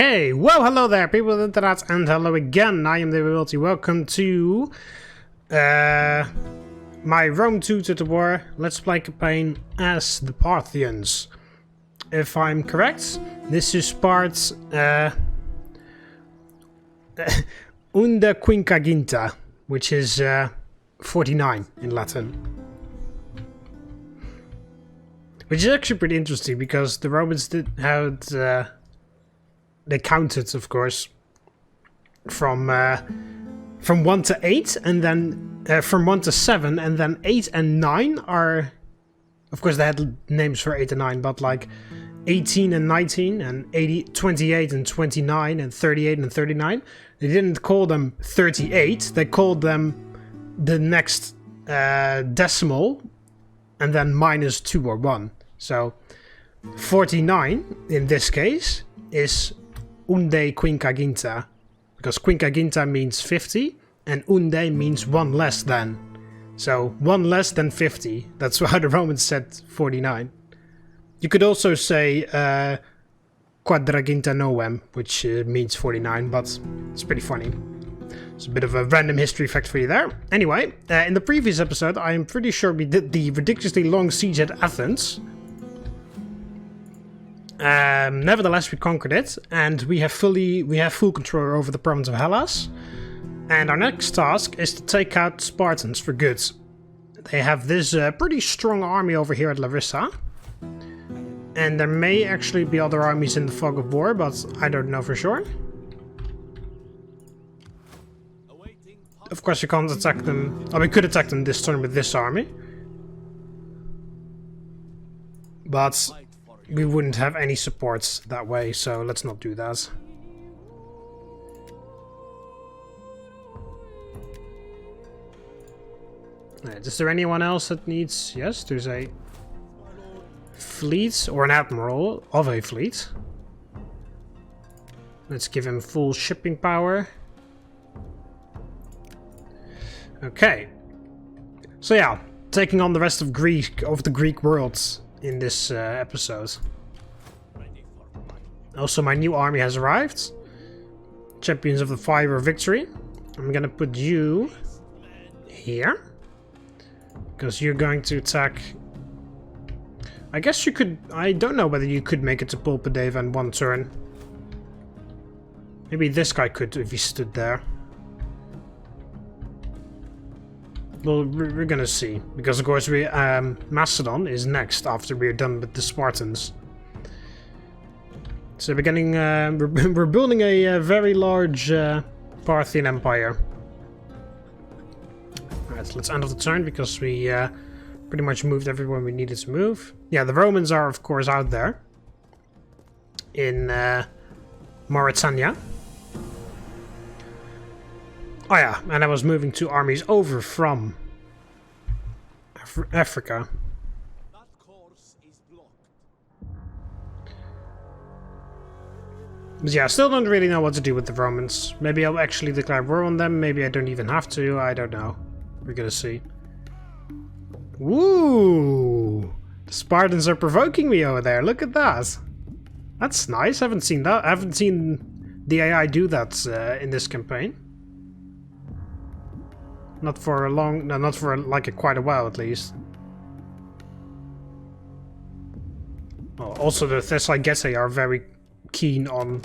Okay, well, hello there, people of the internet, and hello again. I am TheMBmulti. Welcome to my Rome 2 to the War Let's Play campaign as the Parthians. If I'm correct, this is part Unda Quinquaginta, which is 49 in Latin. Which is actually pretty interesting because the Romans they counted, of course, from 1 to 8, and then from 1 to 7, and then 8 and 9 are, of course, they had names for 8 and 9, but like 18 and 19, and 28 and 29, and 38 and 39. They didn't call them 38, they called them the next decimal, and then minus 2 or 1. So 49, in this case, is Unde Quinquaginta, because Quinquaginta means 50, and Unde means 1 less than. So 1 less than 50. That's why the Romans said 49. You could also say Quadraginta Novem, which means 49, but it's pretty funny. It's a bit of a random history fact for you there. Anyway, in the previous episode, I am pretty sure we did the ridiculously long siege at Athens. Nevertheless, we conquered it, and we have full control over the province of Hellas. And our next task is to take out Spartans for good. They have this pretty strong army over here at Larissa. And there may actually be other armies in the fog of war, but I don't know for sure. Of course, we can't attack them. Oh, we could attack them this turn with this army. But we wouldn't have any supports that way, so let's not do that. Right, is there anyone else that needs... Yes, there's a fleet, or an admiral of a fleet. Let's give him full shipping power. Okay. So yeah, taking on the rest of the Greek world in this episode. Also, my new army has arrived. Champions of the Fire of Victory. I'm gonna put you here, because you're going to attack. I guess you could... I don't know whether you could make it to Pulpideva in 1 turn. Maybe this guy could if he stood there. Well, we're gonna see, because of course Macedon is next after we're done with the Spartans. So we're getting, we're building a very large Parthian Empire. Alright, let's end of the turn, because we pretty much moved everyone we needed to move. Yeah, the Romans are of course out there in Mauritania. Oh yeah, and I was moving 2 armies over from Africa. That course is blocked. But yeah, I still don't really know what to do with the Romans. Maybe I'll actually declare war on them, maybe I don't even have to, I don't know. We're gonna see. Woo! The Spartans are provoking me over there, look at that! That's nice, I haven't seen that. I haven't seen the AI do that in this campaign. Not for a long... No, not for like quite a while at least. Well, also the Thessaloniki are very keen on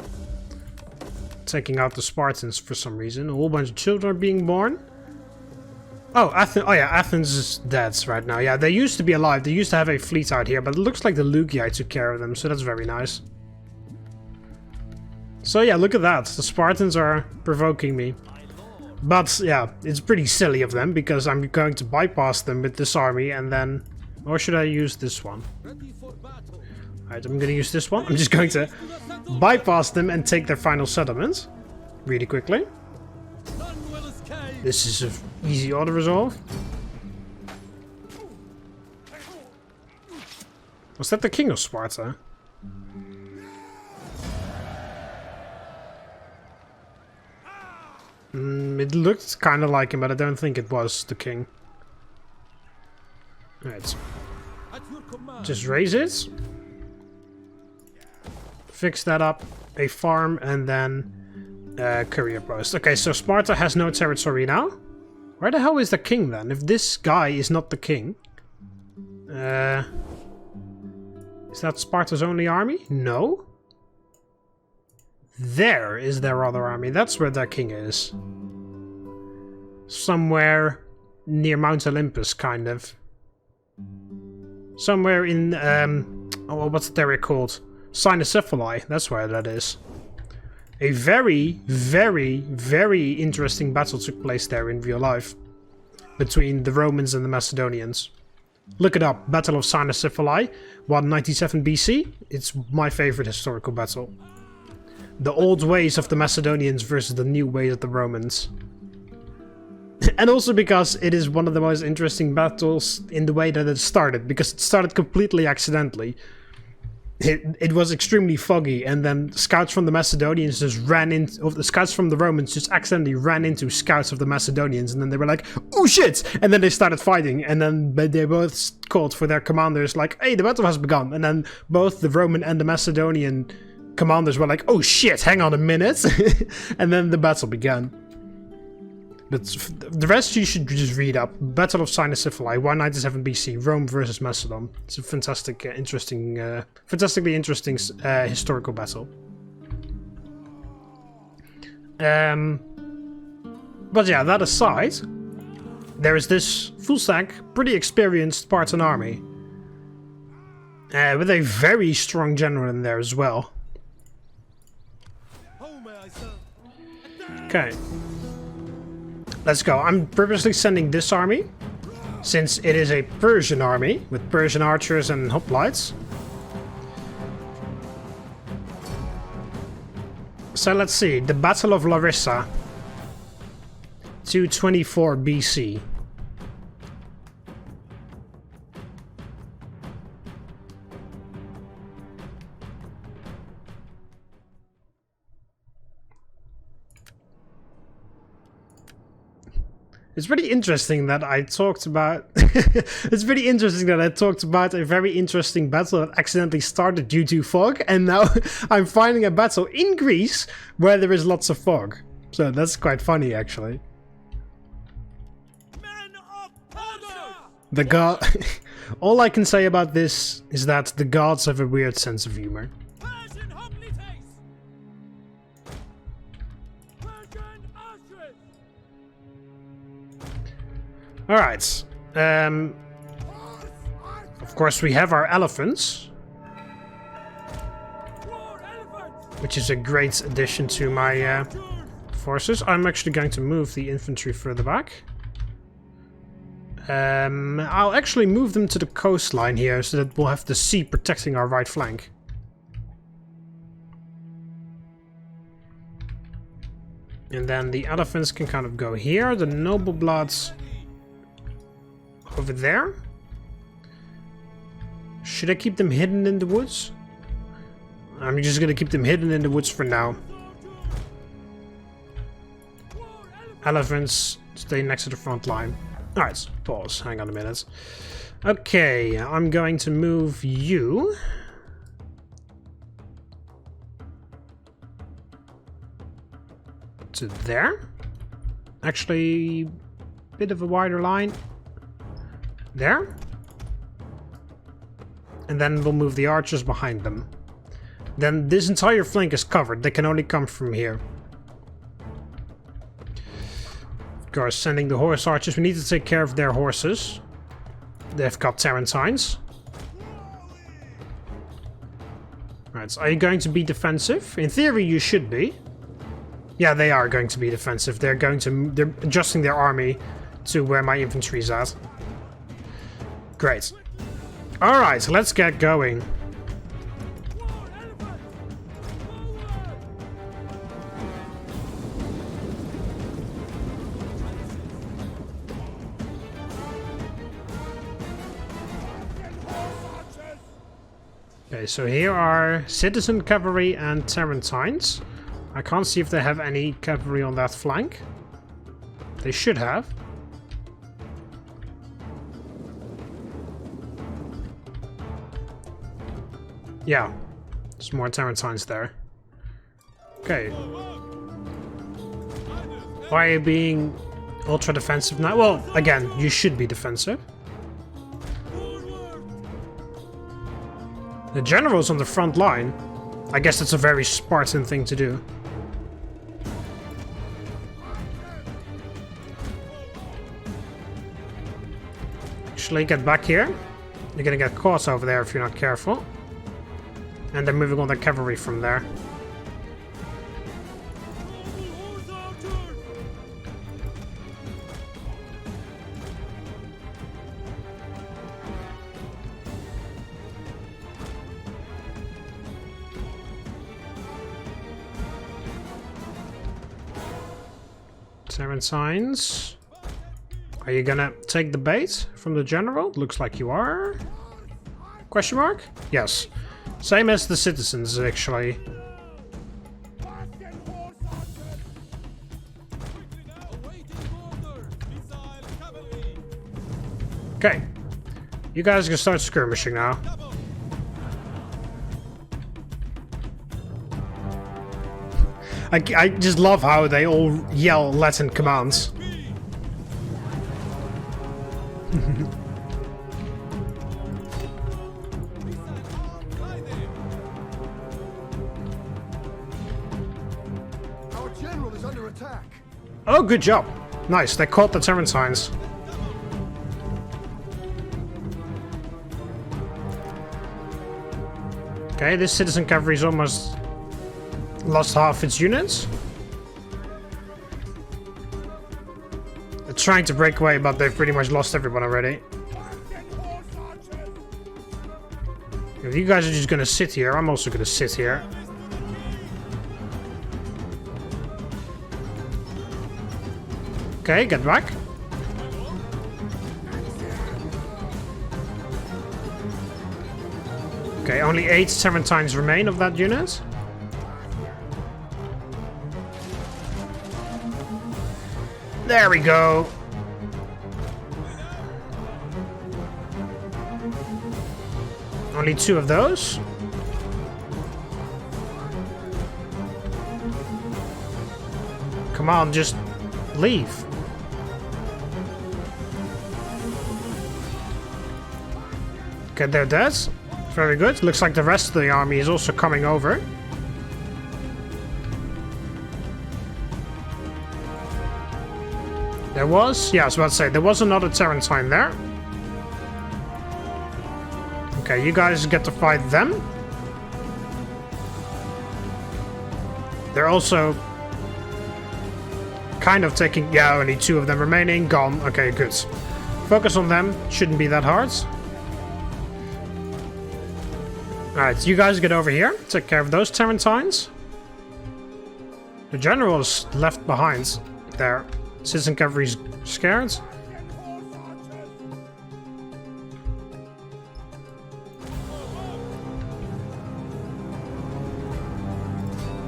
taking out the Spartans for some reason. A whole bunch of children are being born. Oh, Athens. Oh yeah, Athens is dead right now. Yeah, they used to be alive. They used to have a fleet out here, but it looks like the Lugii took care of them, so that's very nice. So yeah, look at that. The Spartans are provoking me. But yeah, it's pretty silly of them, because I'm going to bypass them with this army and then... Or should I use this one? Alright, I'm going to use this one. I'm just going to bypass them and take their final settlement. Really quickly. This is an easy auto-resolve. Was that the king of Sparta? It looked kind of like him, but I don't think it was the king. Alright. Just raise it. Fix that up. A farm and then courier post. Okay, so Sparta has no territory now. Where the hell is the king then? If this guy is not the king. Is that Sparta's only army? No. There is their other army. That's where their king is. Somewhere near Mount Olympus, kind of. Somewhere in, oh, what's the area called? Cynocephali. That's where that is. A very, very, very interesting battle took place there in real life. Between the Romans and the Macedonians. Look it up. Battle of Cynocephali. 197 BC. It's my favorite historical battle. The old ways of the Macedonians versus the new ways of the Romans. And also because it is one of the most interesting battles in the way that it started. Because it started completely accidentally. It was extremely foggy, and then scouts from the Macedonians just ran into... Or the scouts from the Romans just accidentally ran into scouts of the Macedonians, and then they were like, oh shit! And then they started fighting, and then they both called for their commanders like, hey, the battle has begun! And then both the Roman and the Macedonian commanders were like, oh shit, hang on a minute! And then the battle began. But the rest you should just read up. Battle of Cynocephali, 197 BC, Rome versus Macedon. It's a fantastic, fantastically interesting historical battle. But yeah, that aside, there is this full stack, pretty experienced Spartan army. With a very strong general in there as well. Okay. Let's go. I'm purposely sending this army, since it is a Persian army, with Persian archers and hoplites. So let's see. The Battle of Larissa. 224 BC. It's pretty interesting that I talked about... It's pretty interesting that I talked about a very interesting battle that accidentally started due to fog, and now I'm finding a battle in Greece where there is lots of fog. So that's quite funny, actually. The god... All I can say about this is that the gods have a weird sense of humor. Alright. Of course we have our elephants. Which is a great addition to my forces. I'm actually going to move the infantry further back. I'll actually move them to the coastline here so that we'll have the sea protecting our right flank. And then the elephants can kind of go here. The noble bloods over there. Should I keep them hidden in the woods? I'm just gonna keep them hidden in the woods for now. Elephants stay next to the front line. Alright, pause. Hang on a minute. Okay, I'm going to move you to there. Actually, bit of a wider line. There. And then we'll move the archers behind them. Then this entire flank is covered. They can only come from here. Of course, sending the horse archers. We need to take care of their horses. They've got Tarentines. Right, so are you going to be defensive? In theory, you should be. Yeah, they are going to be defensive. They're adjusting their army to where my infantry is at. Great. Alright, let's get going. Okay, so here are citizen cavalry and Tarentines. I can't see if they have any cavalry on that flank. They should have. Yeah. There's more Tarentines there. Okay. Why are you being ultra defensive now? Well, again, you should be defensive. The general's on the front line. I guess it's a very Spartan thing to do. Actually, get back here. You're gonna get caught over there if you're not careful. And they're moving all their cavalry from there. Tarentines. Are you gonna take the bait from the general? Looks like you are. Question mark? Yes. Same as the citizens, actually. Okay. You guys can start skirmishing now. I just love how they all yell Latin commands. Our general is under attack. Oh, good job. Nice, they caught the Tarentines. Okay, this citizen cavalry's almost lost half its units. They're trying to break away, but they've pretty much lost everyone already. If you guys are just gonna sit here, I'm also gonna sit here. Okay, get back. Okay, only 8 Tarentines remain of that unit. There we go. Only 2 of those. Come on, just leave. Okay, they're dead. Very good. Looks like the rest of the army is also coming over. There was? Yeah, I was about to say, there was another Tarentine there. Okay, you guys get to fight them. They're also kind of taking... Yeah, only 2 of them remaining. Gone. Okay, good. Focus on them. Shouldn't be that hard. Alright, you guys get over here. Take care of those Tarentines. The general is left behind there. Citizen cavalry's scared.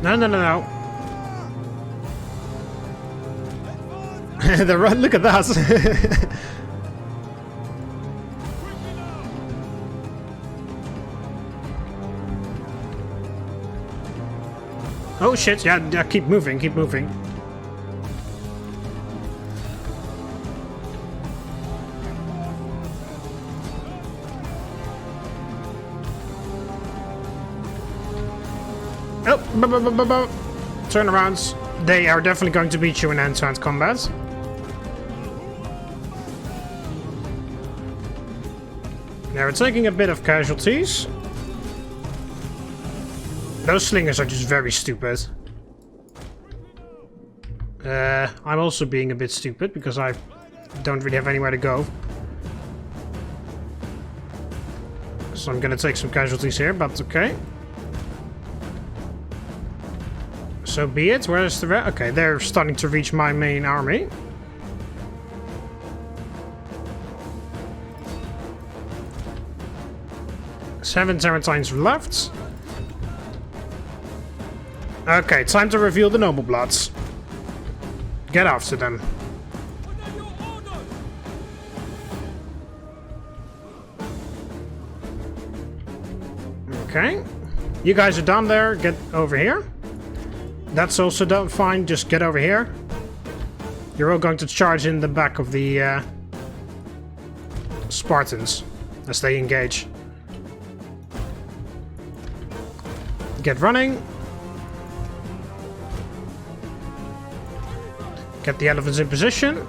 No, no, no, no. The run, look at that. Oh shit, yeah, keep moving, keep moving. Oh, turnarounds. They are definitely going to beat you in hand-to-hand combat. They're taking a bit of casualties. Those slingers are just very stupid. I'm also being a bit stupid because I don't really have anywhere to go. So I'm gonna take some casualties here, but okay. So be it. Where's the rest? Okay, they're starting to reach my main army. Seven Tarentines left. Okay, time to reveal the noble bloods. Get after them. Okay. You guys are down there. Get over here. That's also done fine. Just get over here. You're all going to charge in the back of the Spartans as they engage. Get running. Get the elephants in position.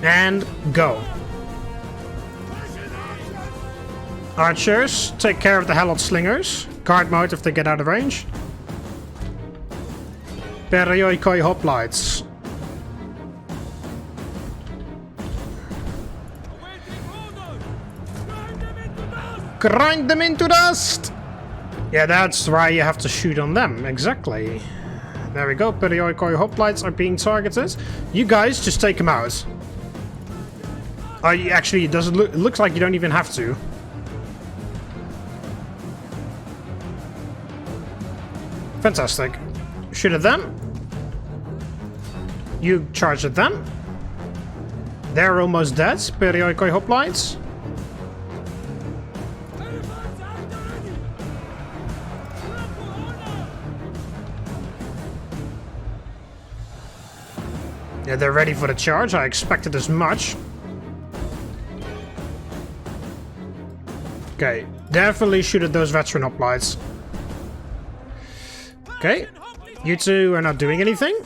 And go. Archers, take care of the Helot slingers. Guard mode if they get out of range. Perioikoi hoplites. Grind them into dust! Yeah, that's why you have to shoot on them. Exactly. There we go. Perioikoi hoplites are being targeted. You guys just take them out. Oh, actually, it doesn't look. It looks like you don't even have to. Fantastic. Shoot at them. You charge at them. They're almost dead. Perioikoi hoplites. Yeah, they're ready for the charge. I expected as much. Okay, definitely shoot at those veteran hoplites. Okay, you two are not doing anything.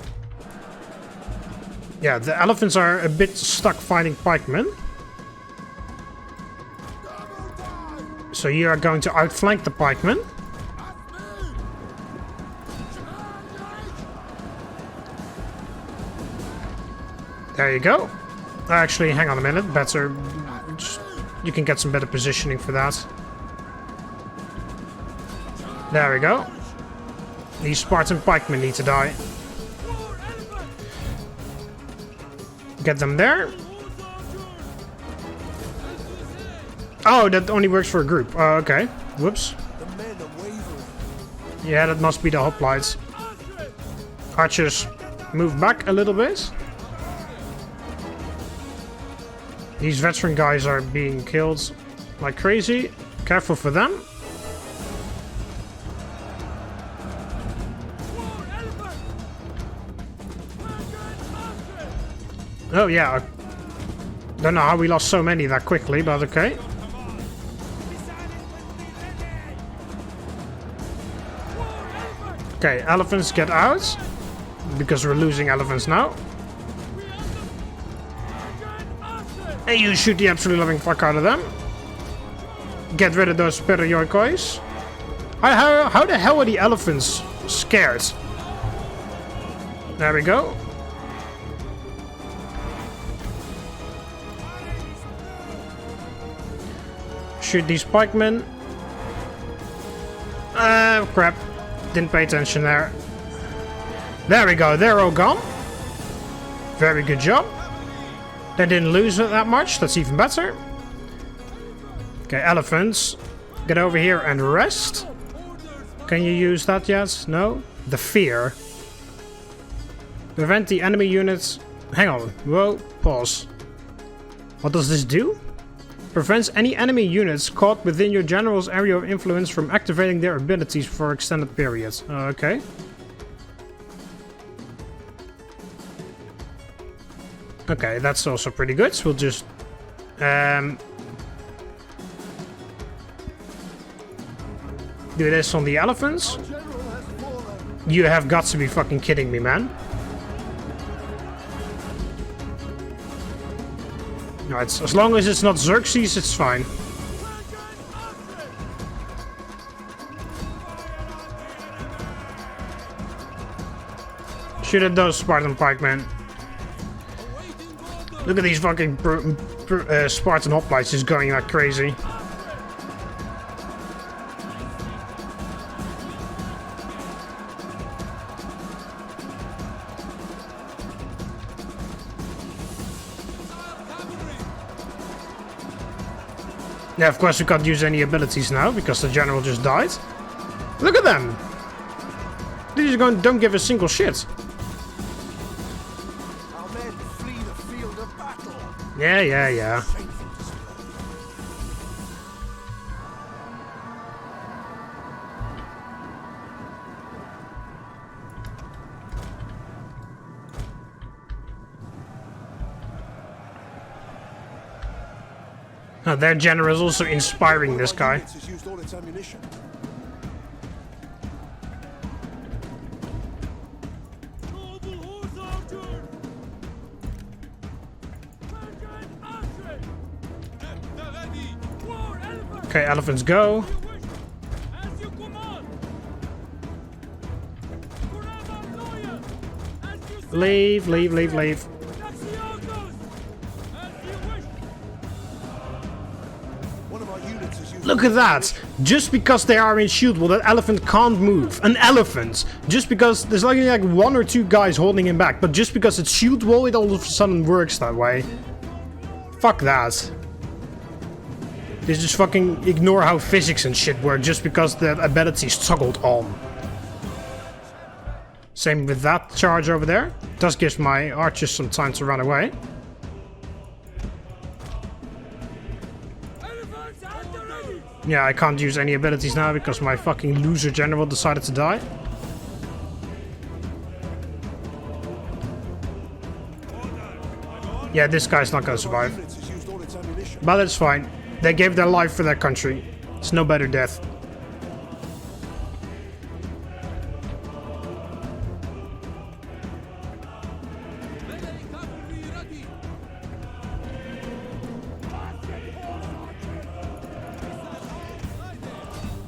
Yeah, the elephants are a bit stuck fighting pikemen. So you are going to outflank the pikemen. There you go. Actually, hang on a minute. Better... You can get some better positioning for that. There we go. These Spartan pikemen need to die. Get them there. Oh, that only works for a group. Oh, okay. Whoops. Yeah, that must be the hoplites. Archers, move back a little bit. These veteran guys are being killed like crazy. Careful for them. Oh yeah, I don't know how we lost so many that quickly, but okay. Okay, elephants get out. Because we're losing elephants now. And you shoot the absolute living fuck out of them. Get rid of those perioikois. How the hell are the elephants scared? There we go. Shoot these pikemen. Crap. Didn't pay attention there. There we go. They're all gone. Very good job. They didn't lose it that much. That's even better. Okay, elephants. Get over here and rest. Can you use that yet? No? The fear. Prevent the enemy units. Hang on. Whoa. Pause. What does this do? Prevents any enemy units caught within your general's area of influence from activating their abilities for extended periods. Okay. Okay, that's also pretty good. So we'll just... do this on the elephants. You have got to be fucking kidding me, man. No, it's, as long as it's not Xerxes, it's fine. Shoot at those Spartan pikemen. Look at these fucking Spartan hoplites just going like crazy. Yeah, of course we can't use any abilities now because the general just died. Look at them! They just don't give a single shit. Our men flee the field of battle. Yeah. Oh, their general is also inspiring this guy. Has used all its ammunition. Okay, elephants go. Leave, leave, leave, leave. One of our units has used. Look at that! Just because they are in shield wall, that elephant can't move. An elephant! Just because there's like one or two guys holding him back, but just because it's shield wall, it all of a sudden works that way. Fuck that. They just fucking ignore how physics and shit work just because the ability is toggled on. Same with that charge over there. Does give my archers some time to run away. Yeah, I can't use any abilities now because my fucking loser general decided to die. Yeah, this guy's not gonna survive. Units has used all its ammunition. But it's fine. They gave their life for their country. It's no better death.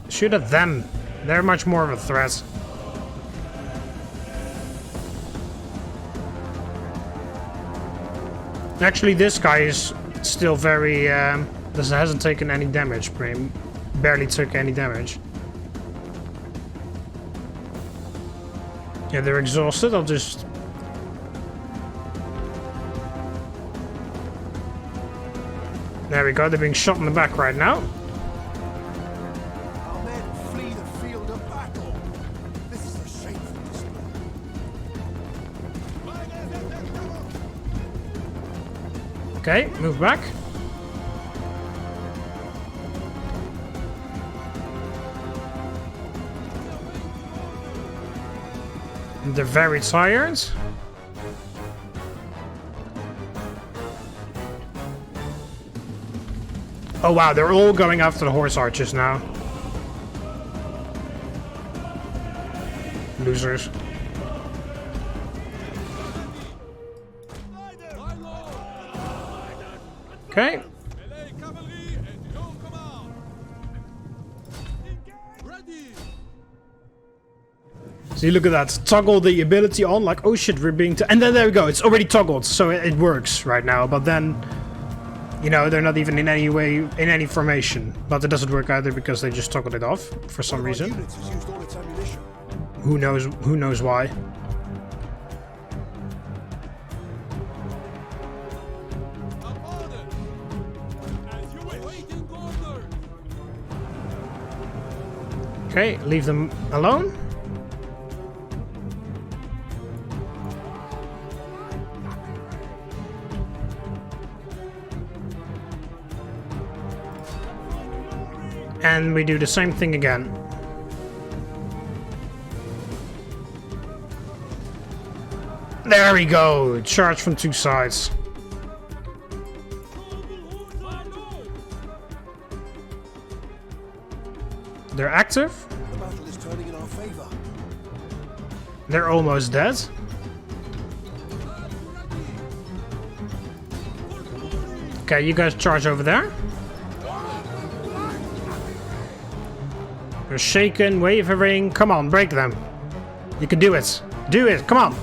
Shoot at them. They're much more of a threat. Actually, this guy is still very... hasn't taken any damage. Barely took any damage. Yeah, they're exhausted. I'll just... There we go. They're being shot in the back right now. Our men flee the field of battle. This is a shameful display. Okay, move back. They're very tired. Oh wow, they're all going after the horse archers now. Losers. Okay. See, look at that. Toggle the ability on, like, oh shit, we're being... And then there we go, it's already toggled, so it works right now. But then, you know, they're not even in any way, in any formation. But it doesn't work either because they just toggled it off for some reason. Units has used all its ammunition. Who knows why. Okay, leave them alone. And we do the same thing again. There we go! Charge from two sides. They're active. The battle is turning in our favor. They're almost dead. Okay, you guys charge over there. You're shaking, wavering. Come on, break them. You can do it. Do it, come on.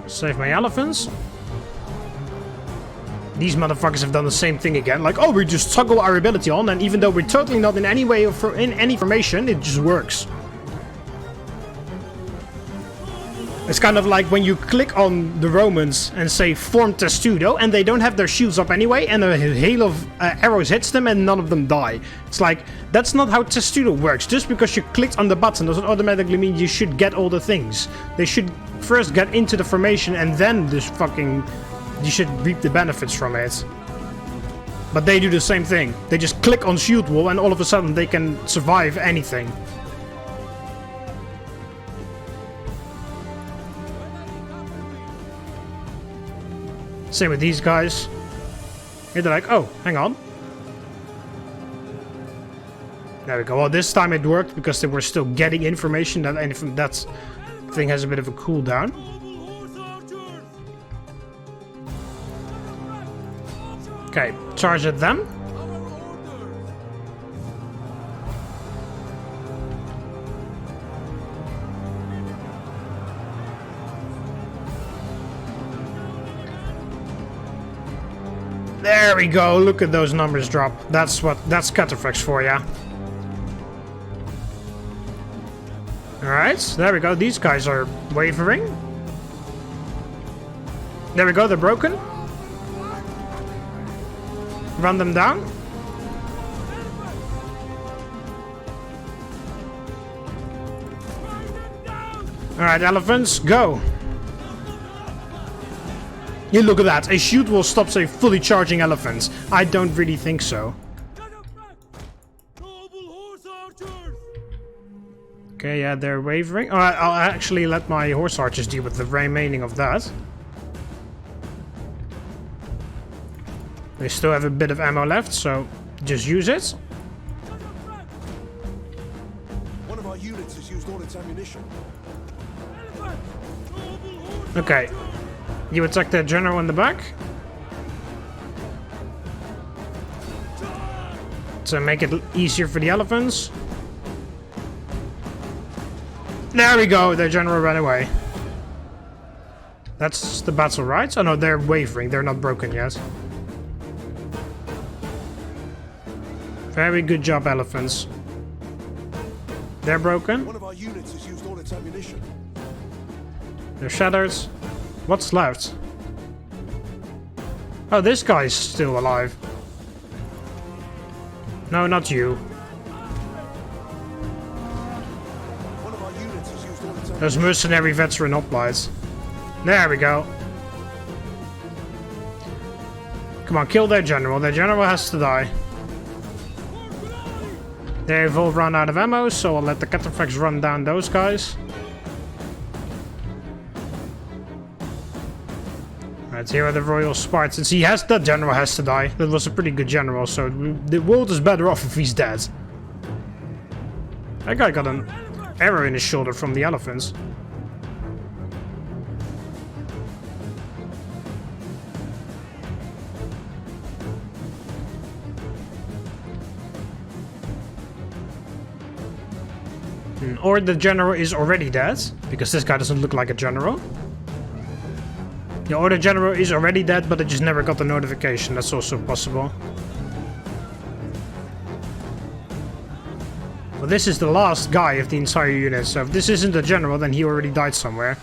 Save my elephants. These motherfuckers have done the same thing again. Like, oh, we just toggle our ability on, and even though we're totally not in any way or in any formation, it just works. It's kind of like when you click on the Romans and say form testudo, and they don't have their shields up anyway, and a hail of arrows hits them and none of them die. It's like, that's not how testudo works. Just because you clicked on the button doesn't automatically mean you should get all the things. They should first get into the formation and then just fucking... You should reap the benefits from it. But they do the same thing. They just click on shield wall and all of a sudden they can survive anything. Same with these guys. Here they're like, oh, hang on. There we go. Well, this time it worked because they were still getting information. That thing has a bit of a cooldown. Okay, charge at them. There we go. Look at those numbers drop. That's Cataphracts for ya. Alright, there we go. These guys are wavering. There we go. They're broken. Run them down. Alright, elephants, go. Yeah, look at that. A shoot will stop a fully charging elephant. I don't really think so. Okay, yeah, they're wavering. Alright, I'll actually let my horse archers deal with the remaining of that. They still have a bit of ammo left, so just use it. One of our units has used all its ammunition. Okay. You attack the general in the back. To make it easier for the elephants. There we go, the general ran away. That's the battle, right? Oh no, they're wavering, they're not broken yet. Very good job, elephants. They're broken. One of our units has used all its ammunition. They're shattered. What's left? Oh, this guy's still alive. No, not you. One of our units has used all its ammunition. Those mercenary veteran hoplites. There we go. Come on, kill their general. Their general has to die. They've all run out of ammo, so I'll let the Cataphracts run down those guys. Alright, here are the Royal Spartans. That general has to die. That was a pretty good general, so the world is better off if he's dead. That guy got an arrow in his shoulder from the elephants. Or the general is already dead, because this guy doesn't look like a general. Yeah, or the general is already dead, but it just never got the notification. That's also possible. Well, this is the last guy of the entire unit, so if this isn't the general, then he already died somewhere.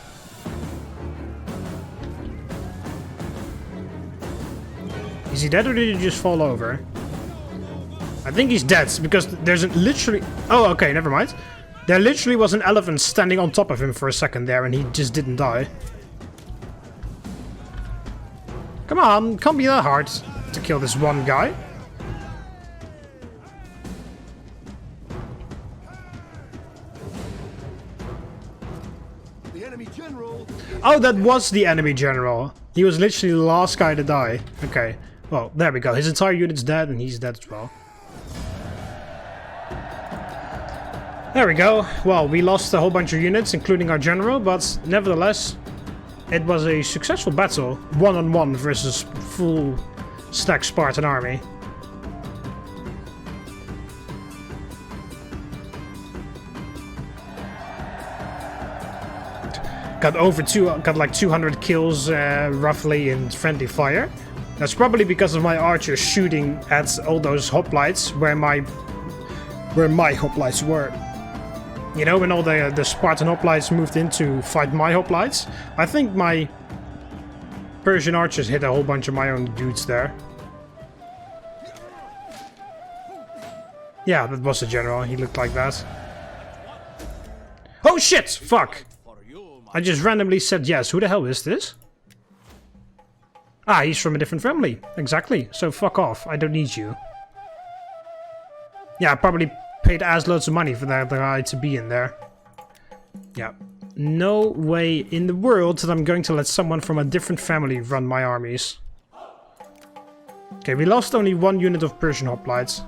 Is he dead or did he just fall over? I think he's dead, because there's literally... Oh, okay, never mind. There literally was an elephant standing on top of him for a second there, and he just didn't die. Come on, can't be that hard to kill this one guy. The enemy general. Oh, that was the enemy general. He was literally the last guy to die. Okay, well, there we go. His entire unit's dead, and he's dead as well. There we go. Well, we lost a whole bunch of units, including our general, but nevertheless, it was a successful battle, one-on-one versus full stack Spartan army. Got like 200 kills roughly in friendly fire. That's probably because of my archers shooting at all those hoplites where my hoplites were. You know, when all the Spartan hoplites moved in to fight my hoplites, I think my Persian archers hit a whole bunch of my own dudes there. Yeah, that was a general. He looked like that. Oh shit! Fuck! I just randomly said yes. Who the hell is this? Ah, he's from a different family. Exactly. So fuck off. I don't need you. Yeah, I probably paid ass loads of money for that guy to be in there. Yeah. no way in the world that I'm going to let someone from a different family run my armies. Okay, we lost only 1 unit of Persian hoplites.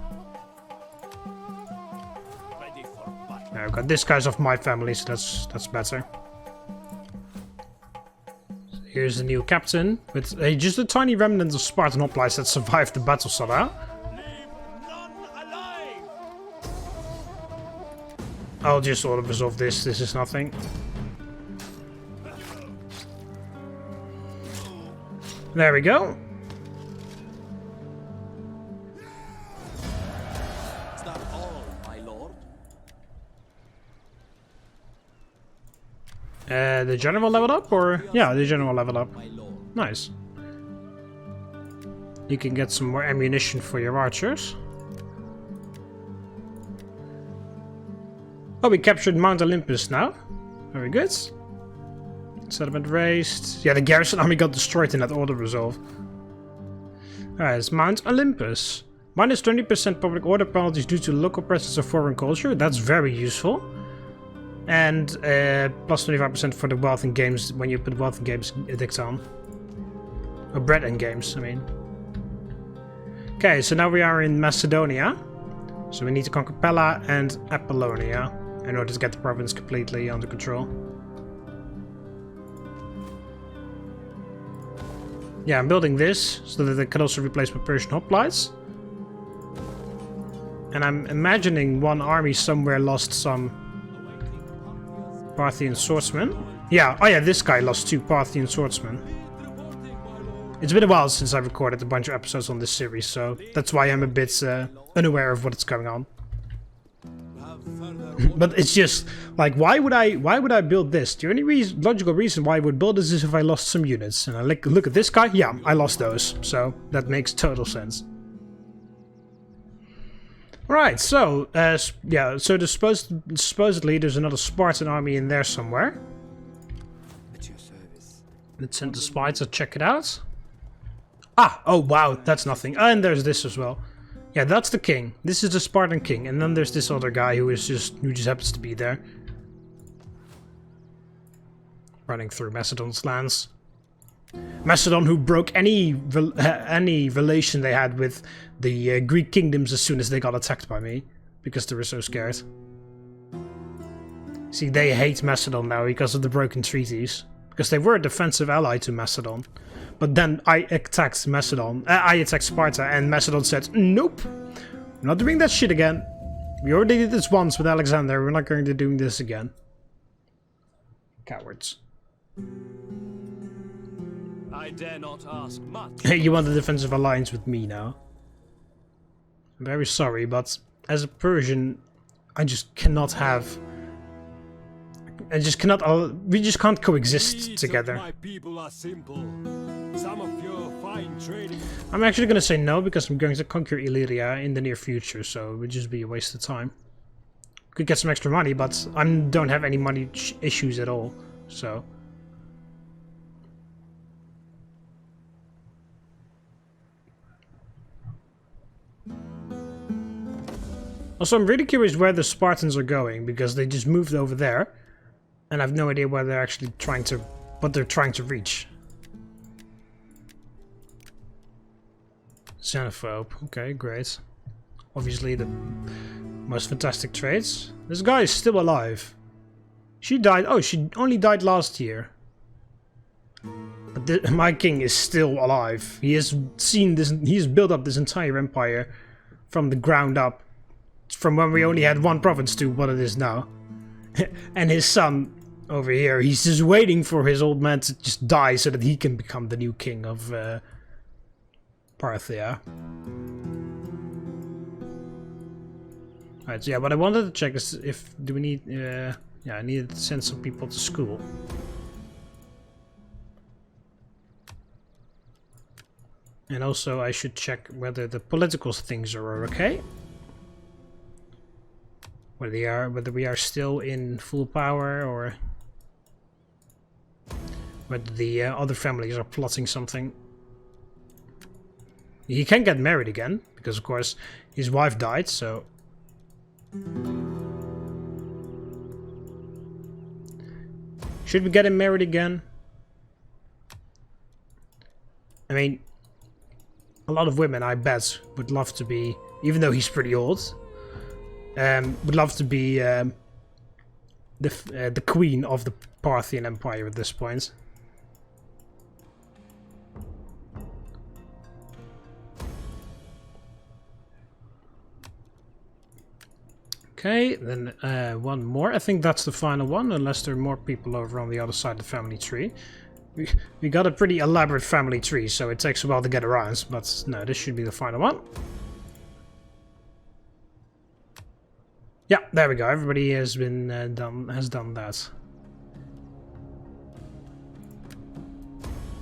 Ready for battle. I've got this guy's of my family, so that's better. So here's the new captain with just a tiny remnant of Spartan hoplites that survived the battle somehow. Leave none alive. I'll just auto resolve this. This is nothing. There we go. Is that all, my lord? The general leveled up, or yeah, the general leveled up. My lord. Nice. You can get some more ammunition for your archers. Oh, we captured Mount Olympus now. Very good. Settlement raised. Yeah, the garrison army got destroyed in that auto resolve. Alright, it's Mount Olympus. Minus 20% public order penalties due to local presence of foreign culture. That's very useful. And plus 25% for the wealth and games when you put wealth and games edict on. Or bread and games, I mean. Okay, so now we are in Macedonia. So we need to conquer Pella and Apollonia in order to get the province completely under control. Yeah, I'm building this so that it can also replace my Persian hoplites. And I'm imagining one army somewhere lost some Parthian swordsmen. Yeah, oh yeah, this guy lost 2 Parthian swordsmen. It's been a while since I recorded a bunch of episodes on this series, so that's why I'm a bit unaware of what's going on. But it's just like, why would I build this? The only logical reason why I would build this is if I lost some units. And I look at this guy, yeah, I lost those, so that makes total sense. Right, so yeah, so supposedly there's another Spartan army in there somewhere. At your service. Let's send the spy to check it out. Ah, oh wow, that's nothing. And there's this as well. Yeah, that's the king. This is the Spartan king, and then there's this other guy who just happens to be there, running through Macedon's lands. Macedon, who broke any relation they had with the Greek kingdoms as soon as they got attacked by me, because they were so scared. See, they hate Macedon now because of the broken treaties, because they were a defensive ally to Macedon. But then I attacked Macedon. I attacked Sparta, and Macedon said, "Nope, we're not doing that shit again. We already did this once with Alexander. We're not going to do this again." Cowards. I dare not ask much. You want a defensive alliance with me now? I'm very sorry, but as a Persian, I just cannot have. I just cannot. We just can't coexist together. My people are simple. Some of your fine trading. I'm actually going to say no because I'm going to conquer Illyria in the near future, so it would just be a waste of time. Could get some extra money, but I don't have any money issues at all, so. Also, I'm really curious where the Spartans are going, because they just moved over there, and I have no idea where they're actually trying to, what they're trying to reach. Xenophobe, okay, great. Obviously the most fantastic traits. This guy is still alive. She died, oh, she only died last year. But my king is still alive. He has seen this, he has built up this entire empire from the ground up. From when we only had 1 province to what it is now. And his son over here, he's just waiting for his old man to just die so that he can become the new king of Parthia. Alright, so yeah, what I wanted to check is if, do we need, yeah, I needed to send some people to school. And also I should check whether the political things are okay. Whether we are still in full power, or whether the other families are plotting something. He can get married again, because of course his wife died, so. Should we get him married again? I mean, a lot of women, I bet, would love to be, even though he's pretty old, would love to be the queen of the Parthian Empire at this point. Okay, then one more. I think that's the final one, unless there are more people over on the other side of the family tree. We got a pretty elaborate family tree, so it takes a while to get around, but no, this should be the final one. Yeah, there we go. Everybody has been done that.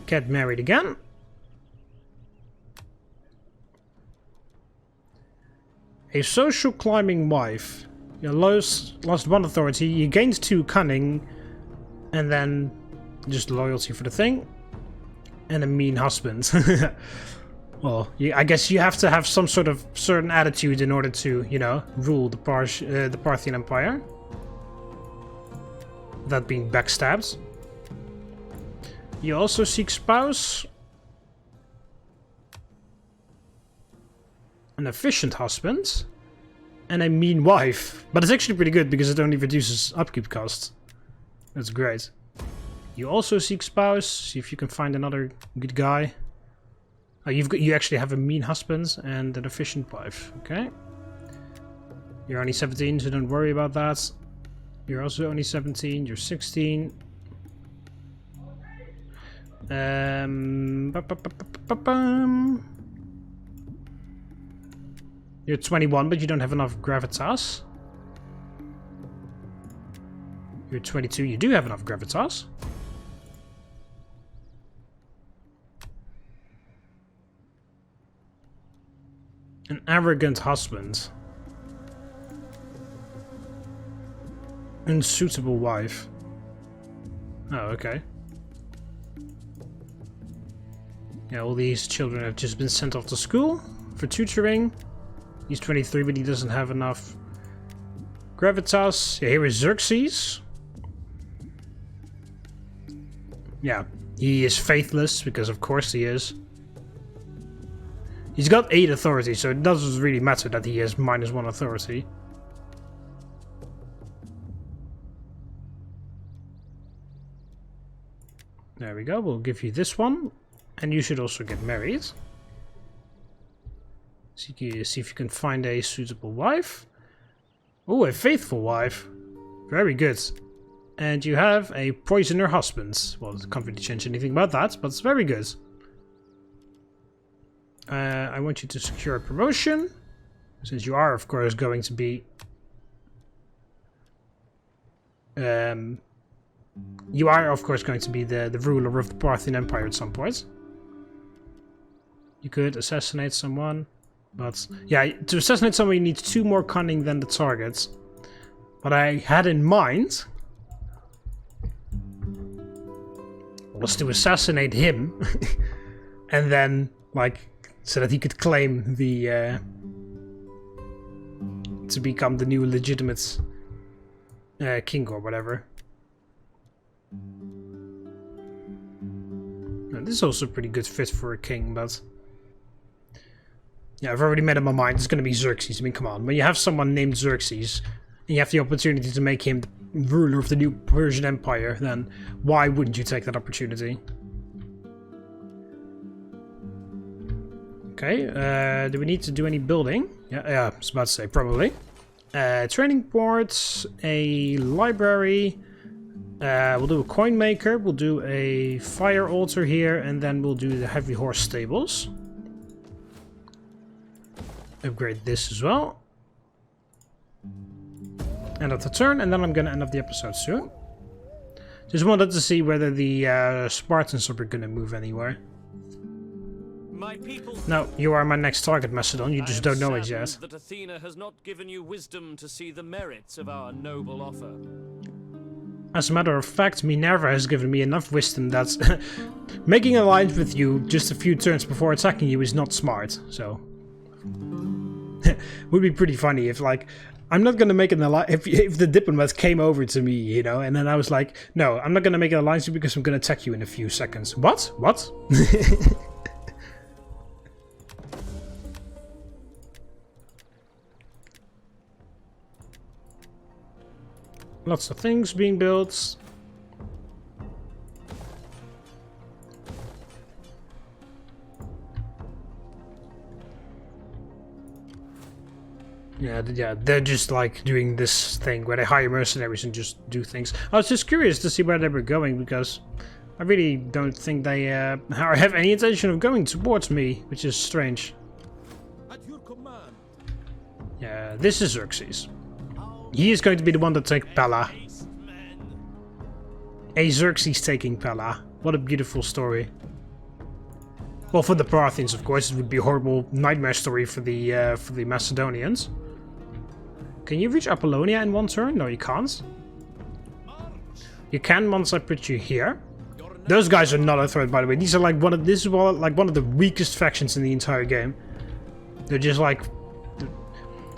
Get married again. A social climbing wife. You lost 1 authority, you gained 2 cunning, and then just loyalty for the thing, and a mean husband. Well, I guess you have to have some sort of certain attitude in order to, you know, rule the Parthian Empire. That being backstabbed. You also seek spouse. An efficient husband. And a mean wife. But it's actually pretty good because it only reduces upkeep costs. That's great. You also seek spouse. See if you can find another good guy. Oh, you actually have a mean husband and an efficient wife. Okay. You're only 17, so don't worry about that. You're also only 17. You're 16. You're 21, but you don't have enough gravitas. You're 22. You do have enough gravitas. An arrogant husband. Unsuitable wife. Oh, okay. Yeah, all these children have just been sent off to school for tutoring. He's 23, but he doesn't have enough gravitas. Yeah, here is Xerxes. Yeah, he is faithless, because of course he is. He's got 8 authority, so it doesn't really matter that he has -1 authority. There we go, we'll give you this one. And you should also get married. See if you can find a suitable wife. Oh, a faithful wife. Very good. And you have a poisoner husband. Well, I can't really change anything about that, but it's very good. I want you to secure a promotion. Since you are, of course, going to be... you are, of course, going to be the ruler of the Parthian Empire at some point. You could assassinate someone. But, yeah, to assassinate someone you need 2 more cunning than the target. What I had in mind was to assassinate him. And then, like, so that he could claim the... to become the new legitimate king or whatever. Now, this is also a pretty good fit for a king, but... yeah, I've already made up my mind. It's going to be Xerxes. I mean, come on. When you have someone named Xerxes, and you have the opportunity to make him the ruler of the new Persian Empire, then why wouldn't you take that opportunity? Okay, do we need to do any building? Yeah, I was about to say, probably. Training ports, a library, we'll do a coin maker, we'll do a fire altar here, and then we'll do the heavy horse stables. Upgrade this as well. End of the turn, and then I'm gonna end up the episode soon. Just wanted to see whether the Spartans are gonna move anywhere. My people, No, you are my next target, Macedon. You just don't know it yet. that Athena has not given you wisdom to see the merits of our noble offer. As a matter of fact, Minerva has given me enough wisdom that making an alliance with you just a few turns before attacking you is not smart, so... Would be pretty funny if, like, I'm not gonna make an alliance if the diplomats came over to me, you know, and then I was like, no, I'm not gonna make an alliance because I'm gonna attack you in a few seconds. What? What? Lots of things being built. Yeah, they're just like doing this thing where they hire mercenaries and just do things. I was just curious to see where they were going because I really don't think they have any intention of going towards me, which is strange. At your command. Yeah, this is Xerxes. He is going to be the one to take Pella. A Xerxes taking Pella. What a beautiful story. Well, for the Parthians, of course, it would be a horrible nightmare story for the Macedonians. Can you reach Apollonia in one turn? No, you can't. You can once I put you here. Those guys are not a threat, by the way. These are like one of the weakest factions in the entire game. They're just like,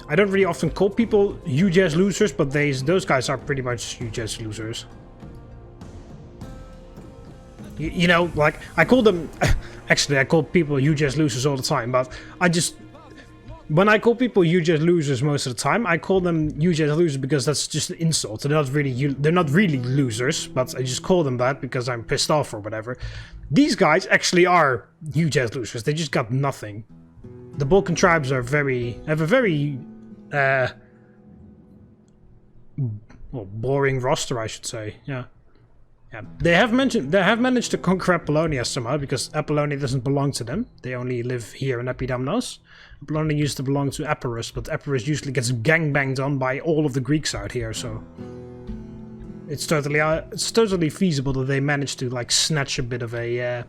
I don't really often call people huge ass losers, but those guys are pretty much huge ass losers. You know, like I call them. Actually, I call people huge ass losers all the time, but when I call people huge ass losers most of the time, I call them huge ass losers because that's just an insult. They're not really losers, but I just call them that because I'm pissed off or whatever. These guys actually are huge ass losers. They just got nothing. The Balkan tribes have a very well, boring roster, I should say. Yeah. Yeah, they have managed to conquer Apollonia somehow because Apollonia doesn't belong to them. They only live here in Epidamnos. Apollonia used to belong to Epirus, but Epirus usually gets gangbanged on by all of the Greeks out here. So it's totally feasible that they managed to like snatch a bit of that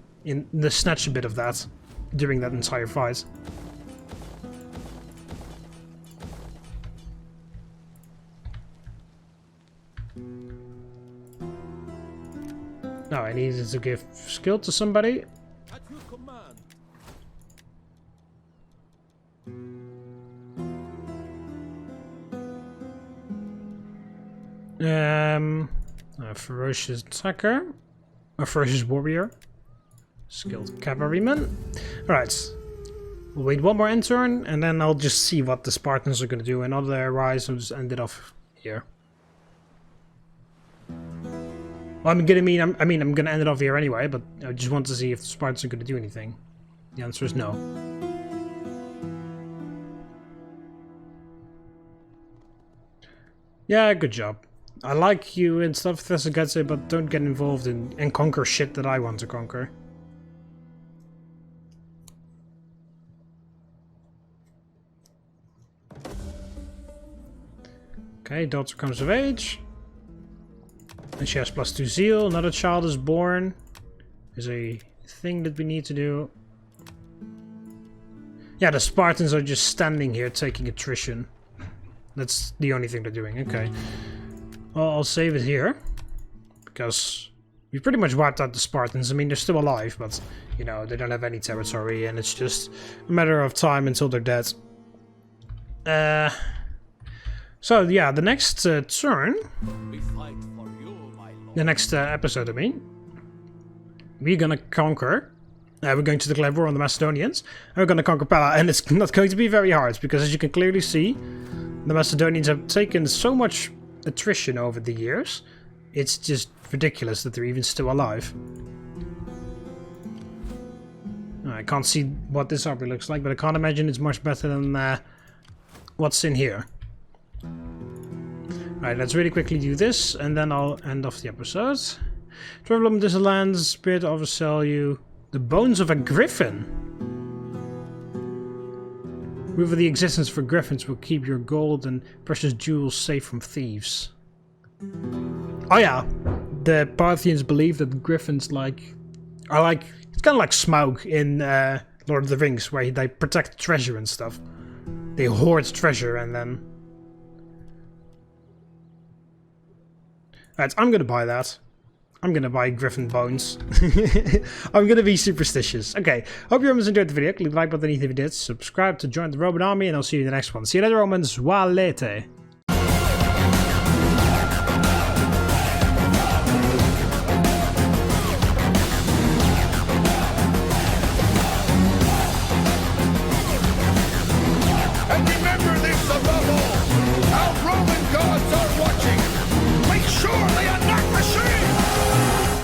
during that entire fight. No, I needed to give skill to somebody. At your command. A ferocious attacker, a ferocious warrior, skilled cavalryman. Alright, we'll wait one more end turn, and then I'll just see what the Spartans are going to do. And otherwise, I'll just end it off here. Well, I'm gonna end it off here anyway, but I just want to see if the Spartans are gonna do anything. The answer is no. Yeah, good job. I like you and stuff, Thessagatse, but don't get involved and conquer shit that I want to conquer. Okay, daughter comes of age. And she has +2 zeal. Another child is born. There's a thing that we need to do. Yeah, the Spartans are just standing here taking attrition. That's the only thing they're doing. Okay. Well, I'll save it here. Because we pretty much wiped out the Spartans. I mean, they're still alive, but, you know, they don't have any territory. And it's just a matter of time until they're dead. So, yeah, the next turn... We fight for you, my lord. The next episode, I mean, we're gonna conquer. We're going to declare war on the Macedonians, and we're gonna conquer Pella, and it's not going to be very hard because, as you can clearly see, the Macedonians have taken so much attrition over the years. It's just ridiculous that they're even still alive. I can't see what this army looks like, but I can't imagine it's much better than what's in here. Alright, let's really quickly do this, and then I'll end off the episode. Travel on this land, spirit oversell you. The bones of a griffin. With the existence for griffins will keep your gold and precious jewels safe from thieves. Oh yeah, the Parthians believe that griffins it's kind of like Smaug in Lord of the Rings, where they protect treasure and stuff. They hoard treasure and then... Alright, I'm gonna buy that. I'm gonna buy griffin bones. I'm gonna be superstitious. Okay, hope you Romans enjoyed the video. Click the like button if you did. Subscribe to join the Roman army, and I'll see you in the next one. See you later, Romans. Valete.